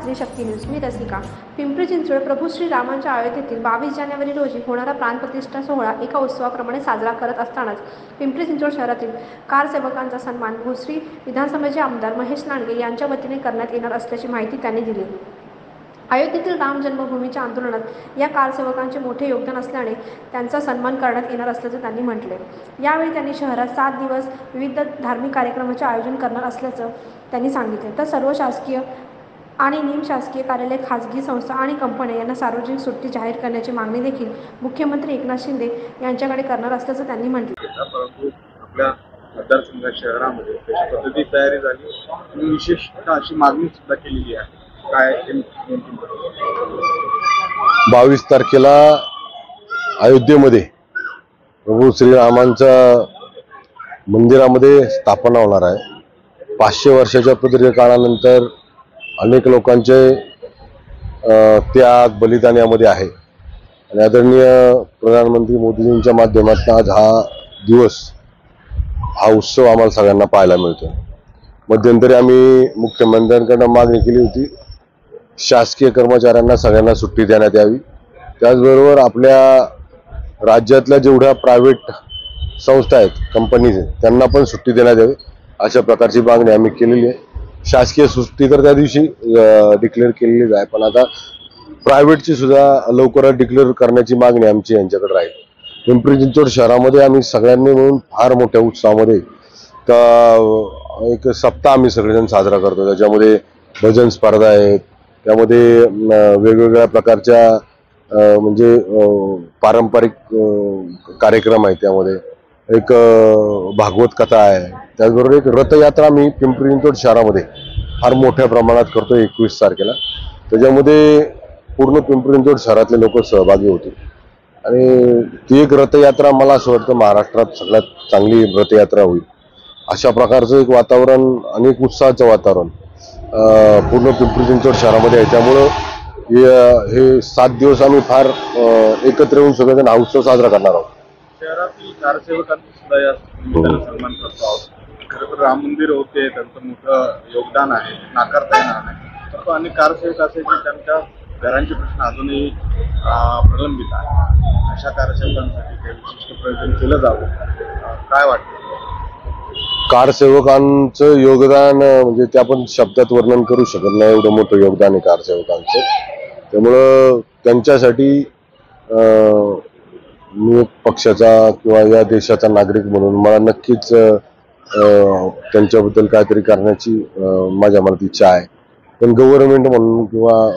स्त्री शक्ती न्यूज. मी रसिका. पिंपरी चिंचवड प्रभू श्री रामांच्या अयोध्येतील 22 जानेवारी रोजी होणारा प्राणप्रतिष्ठा सोहळा एका उत्सवाप्रमाणे साजरा करत असतानाच पिंपरी चिंचवड शहरातील कारसेवकांचा सन्मान भोसरी विधानसभेचे आमदार महेश लांडगे यांच्या वतीने करण्यात येणार असल्याची माहिती त्यांनी दिली. अयोध्येतील राम जन्मभूमीच्या आंदोलनात या कारसेवकांचे मोठे योगदान असल्याने त्यांचा सन्मान करण्यात येणार असल्याचे त्यांनी म्हटले. यावेळी त्यांनी शहरात 7 दिवस विविध धार्मिक कार्यक्रमांचे आयोजन करणार असल्याचं त्यांनी सांगितले. तर सर्व शासकीय आणि निमशासकीय कार्यालय, खाजगी संस्था आणि कंपन्या यांना सार्वजनिक सुट्टी जाहीर करण्याची मागणी देखील मुख्यमंत्री एकनाथ शिंदे यांच्याकडे करणार असल्याचं त्यांनी म्हटले. परंतु आपल्या मतदारसंघात शहरामध्ये तशी पद्धती तयारी झाली आणि विशेषतः अशी मागणी सुद्धा केलेली आहे. काय 22 तारखेला अयोध्येमध्ये प्रभू श्रीरामांच्या मंदिरामध्ये स्थापना होणार आहे. 500 वर्षाच्या प्रदीर्घ काळानंतर अनेक लोकांचे त्याग बलिदान यामध्ये आहे आणि आदरणीय प्रधानमंत्री मोदीजींच्या माध्यमातून आज हा उत्सव आम्हाला सगळ्यांना पाहायला मिळतो. मध्यंतरी आम्ही मुख्यमंत्र्यांकडून मागणी केली होती, शासकीय कर्मचाऱ्यांना सगळ्यांना सुट्टी देण्यात यावी. त्याचबरोबर आपल्या राज्यातल्या जेवढ्या प्रायव्हेट संस्था आहेत, कंपनीज आहेत, त्यांना पण सुट्टी देण्यात यावी अशा प्रकारची मागणी आम्ही केलेली आहे. शासकीय सुट्टी तर त्या दिवशी डिक्लेअर केलेलीच आहे, पण आता प्रायव्हेटची सुद्धा लवकरात डिक्लेअर करण्याची मागणी आमची यांच्याकडे राहील. पिंपरी चिंचवड शहरामध्ये आम्ही सगळ्यांनी मिळून फार मोठ्या उत्साहामध्ये एक सप्ताह आम्ही सगळेजण साजरा करतो. त्याच्यामध्ये भजन स्पर्धा आहेत, त्यामध्ये वेगवेगळ्या प्रकारच्या म्हणजे पारंपरिक कार्यक्रम आहेत, त्यामध्ये एक भागवत कथा आहे. त्याचबरोबर एक रथयात्रा आम्ही पिंपरी चिंचवड शहरामध्ये फार मोठ्या प्रमाणात करतो 21 तारखेला. त्याच्यामध्ये पूर्ण पिंपरी चिंचवड शहरातले लोक सहभागी होते आणि ती एक रथयात्रा मला असं वाटतं महाराष्ट्रात सगळ्यात चांगली रथयात्रा होईल. अशा प्रकारचं एक वातावरण, अनेक उत्साहाचं वातावरण पूर्ण पिंपरी चिंचवड शहरामध्ये आहे. त्यामुळं हे 7 दिवस आम्ही फार एकत्र येऊन सगळेजण हा उत्सव साजरा करणार आहोत. शहरातील कारसेवकांचा सुद्धा या निमित्तानं सन्मान करतो आहोत. खरं तर राम मंदिर होते, त्यांचं मोठं योगदान आहे, नाकारता येणार नाही. परंतु अनेक कारसेवक असे की त्यांच्या घरांचे प्रश्न अजूनही प्रलंबित आहे. अशा कारसेवकांसाठी काही विशिष्ट प्रयत्न केलं जावं, काय वाटतं? कारसेवकांचं योगदान म्हणजे ते आपण शब्दात वर्णन करू शकत नाही, एवढं मोठं योगदान आहे कारसेवकांचं. त्यामुळं त्यांच्यासाठी मी पक्षाचा किंवा या देशाचा नागरिक म्हणून मला नक्कीच त्यांच्याबद्दल काहीतरी करण्याची माझ्या मनात इच्छा आहे. पण गव्हर्नमेंट म्हणून किंवा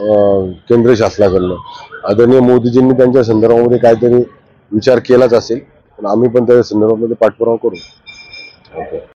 केंद्र शासनाकडनं आदरणीय मोदीजींनी त्यांच्या संदर्भामध्ये काहीतरी विचार केलाच असेल, पण आम्ही पण त्या संदर्भामध्ये पाठपुरावा करू.